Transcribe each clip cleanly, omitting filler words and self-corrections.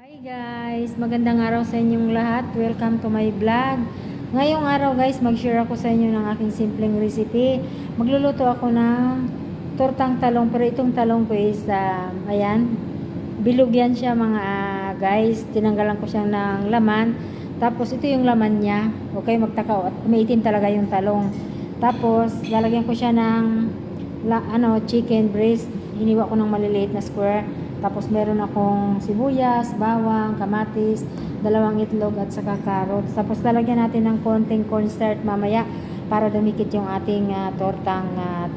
Hi guys! Magandang araw sa inyong lahat. Welcome to my vlog. Ngayong araw guys, mag-share ako sa inyo ng aking simpleng recipe. Magluluto ako ng tortang talong, pero itong talong ko is, ayan, bilog yan siya mga guys. Tinanggalan ko siya ng laman. Tapos ito yung laman niya. Okay, magtaka, umiitim talaga yung talong. Tapos lalagyan ko siya ng chicken breast. Hiniwa ko ng maliliit na square. Tapos meron akong sibuyas, bawang, kamatis, dalawang itlog at saka carrots. Tapos lalagyan natin ng konting cornstarch mamaya para dumikit yung ating tortang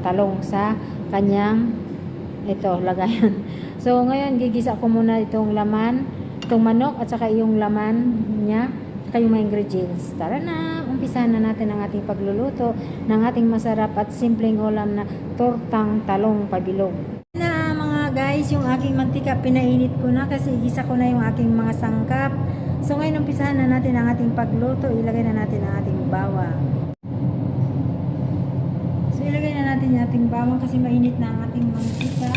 talong sa kanyang lagayan. So ngayon gigisa ko muna itong laman, itong manok at saka yung laman niya, saka yung mga ingredients. Tara na, umpisahan na natin ang ating pagluluto ng ating masarap at simpleng ulam na tortang talong pabilog. Guys, yung aking mantika pinainit ko na kasi igisa ko na yung aking mga sangkap. So ngayon umpisahan na natin ang ating pagluto. Ilagay na natin ang ating bawang. So ilagay na natin yung ating bawang kasi mainit na ang ating mantika.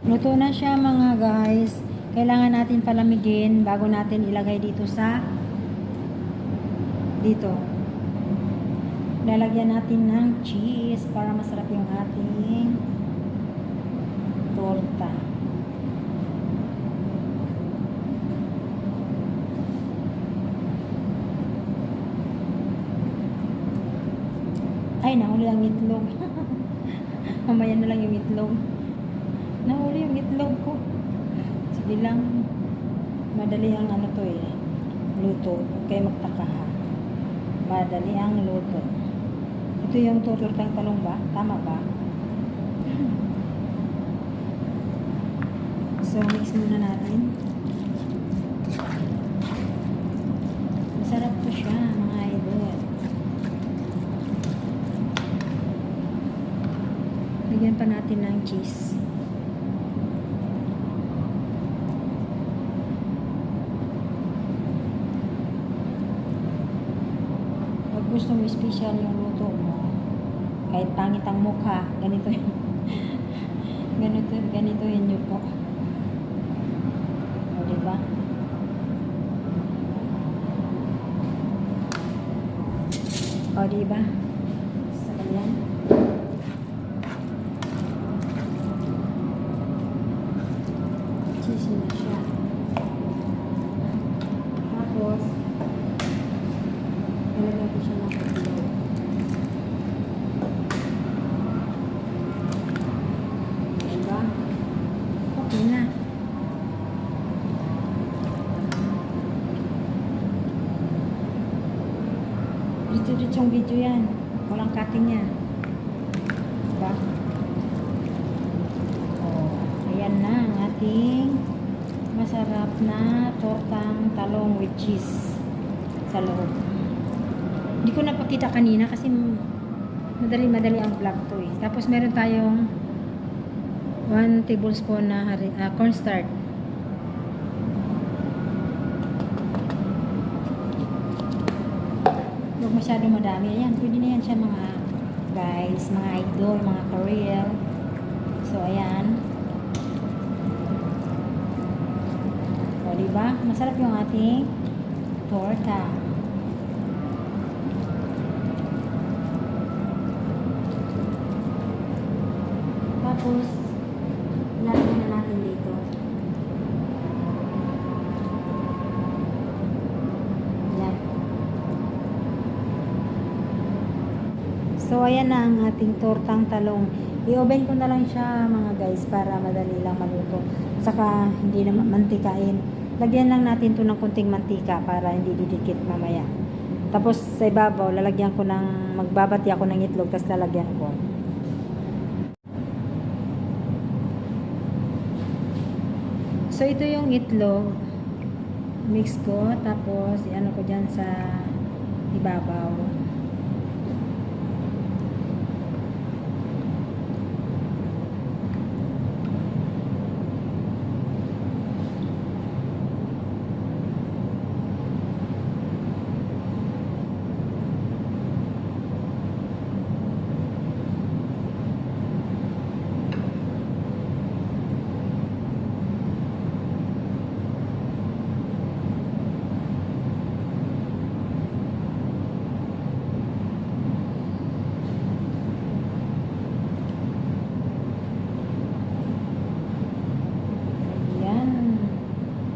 Luto na siya mga guys. Kailangan natin palamigin bago natin ilagay dito sa dito. Lalagyan natin ng cheese para masarap yung ating torta. Ay, nahuli ang itlog. Mamaya na lang yung itlog. Nahuli yung itlog ko. Sige lang. Madali ang ano to eh. Luto. Huwag kayo magtaka ha. Madali ang luto. Ito yung tortang talong ba? Tama ba? So, mix muna natin. Masarap to siya, mga idol. Lagyan pa natin ng cheese. Pag gusto mo special yung luto mo, kahit pangit ang mukha, ganito yun. ganito yun nyo po. O, diba? O, diba? Sa kanyan. Cheese na siya. Tapos, nalagyan ko siya ng itlog. Diba? Okay na. Dito-ditong video yan. Walang cutting yan. Diba? Ayan na ang ating masarap na tortang talong with cheese sa loob. Hindi ko napakita kanina kasi madali ang vlog to eh. Tapos meron tayong 1 tablespoon na cornstarch. Huwag masyado madami. Ayan, pwede na yan siya mga guys, mga idol, mga Korean. So, ayan. O, diba? Masarap yung ating torta. Tapos, lalagyan na natin dito. Ayan. So, ayan na ang ating tortang talong. I-oven ko na lang siya mga guys para madali lang maluto. Saka hindi na mantikain. Lagyan lang natin to ng kunting mantika para hindi didikit mamaya. Tapos sa ibabaw, lalagyan ko ng, magbabati ako ng itlog, tapos lalagyan ko. So ito yung itlog. Mix ko, tapos i-ano ko dyan sa ibabaw.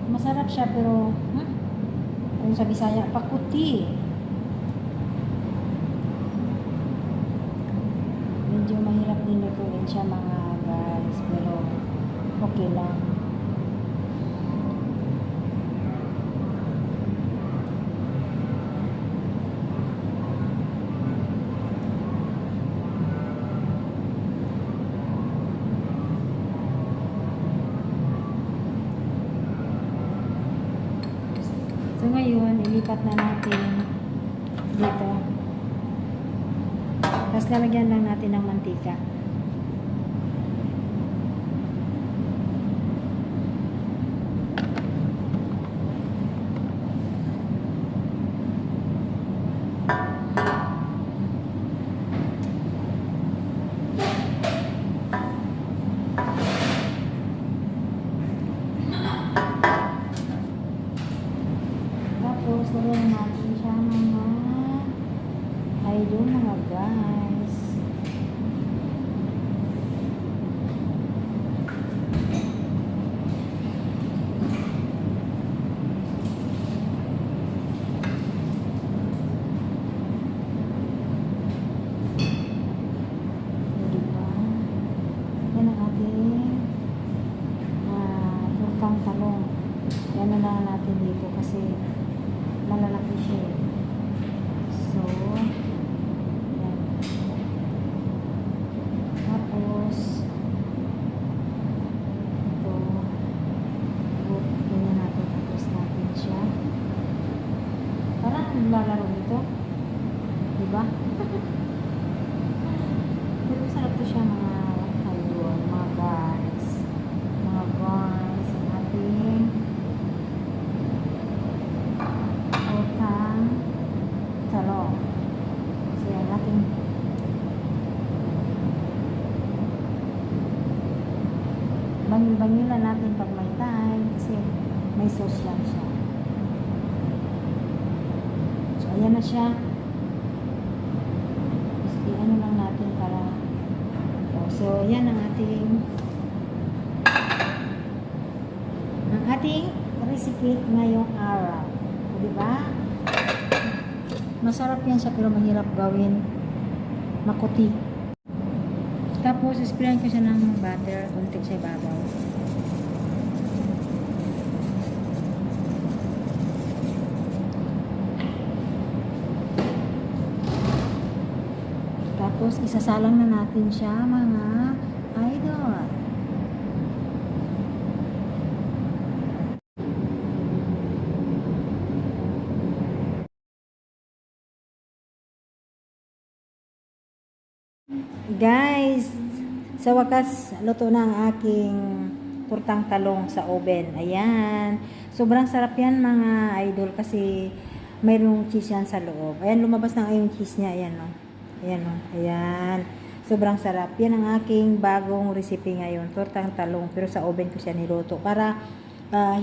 Masarap siya pero kung sa Bisaya, pakuti. Medyo mahirap din lutuin siya mga guys, pero okay lang. So ngayon, ilipat na natin dito. Tapos lalagyan lang natin ng mantika. Istorya natin siya mga idol, mga guys. Diba? Yan ang ating turtang talong. Yan na lang natin dito kasi malalaki siya. So, yan. Tapos, ito, ganyan natin, tapos natin siya. Parang naglalaro dito. Diba? Pero sarap to siya mga idol, mga guys. Mga guys, ang ating turtang talong. So, ang ating bangil-bangilan natin pag may time kasi may sauce lang siya. So, ayan na siya. Kasi ano lang natin para so, yan ang ating recipe ngayong araw. Diba? Masarap yan siya pero mahirap gawin makuti. Tapos, isprayan ko siya ng butter, konti sa ibabaw. Tapos, isasalang na natin siya mga idol. Guys, sa wakas, luto na ang aking turtang talong sa oven. Ayan. Sobrang sarap yan mga idol kasi mayroong cheese yan sa loob. Ayan, lumabas na yung cheese niya. Ayan, no? Ayan, no? Ayan. Sobrang sarap. Yan ang aking bagong recipe ngayon. Turtang talong. Pero sa oven ko siya niluto. Para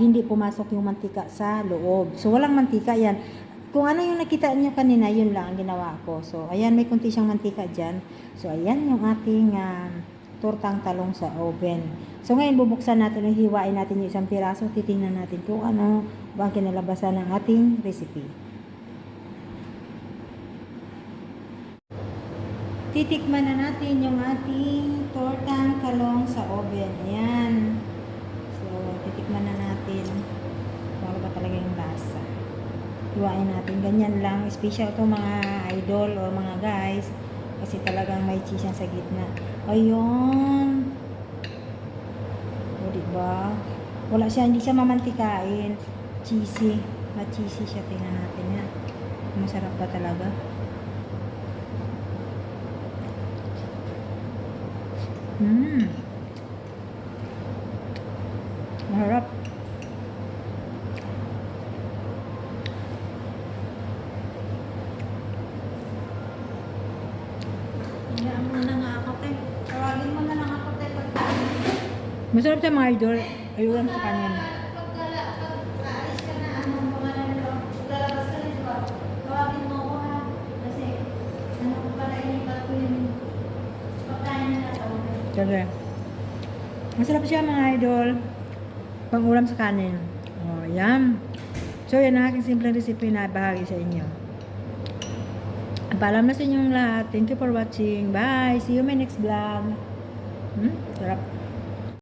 hindi pumasok yung mantika sa loob. So, walang mantika yan. Kung ano yung nakita niyo kanina, yun lang ang ginawa ko. So, ayan, may kunti siyang mantika dyan. So, ayan yung ating turtang talong sa oven. So, ngayon, bubuksan natin, hiwain natin yung isang piraso. Titingnan natin kung ano ba ang kinalabasan ng ating recipe. Titikman na natin yung ating turtang talong sa oven. Ayan. So, titikman na natin kung ano ba talaga yung lasa. Hiwain natin. Ganyan lang. Special to mga idol or mga guys. Kasi talagang may cheese yan sa gitna. Ayun. O, diba? Wala siya. Hindi siya mamantikain. Cheesy. Ma-cheesy siya. Tingnan natin yan. Masarap ba talaga? Maharap. Masarap siya mga idol. Ayun sa kanyan. Pag-aalis ka na, anong pangalan nito? Lalabas ka na, diba? Tawagin mo ako ha. Kasi, ano ko pala inipat ko yung pagkain na sa oven. Sige. Masarap siya mga idol. Pang-ulam sa kanin. O, yan. So, yan ang aking simple recipe na bahagi sa inyo. Paalam na sa inyong lahat. Thank you for watching. Bye! See you in my next vlog. Sarap.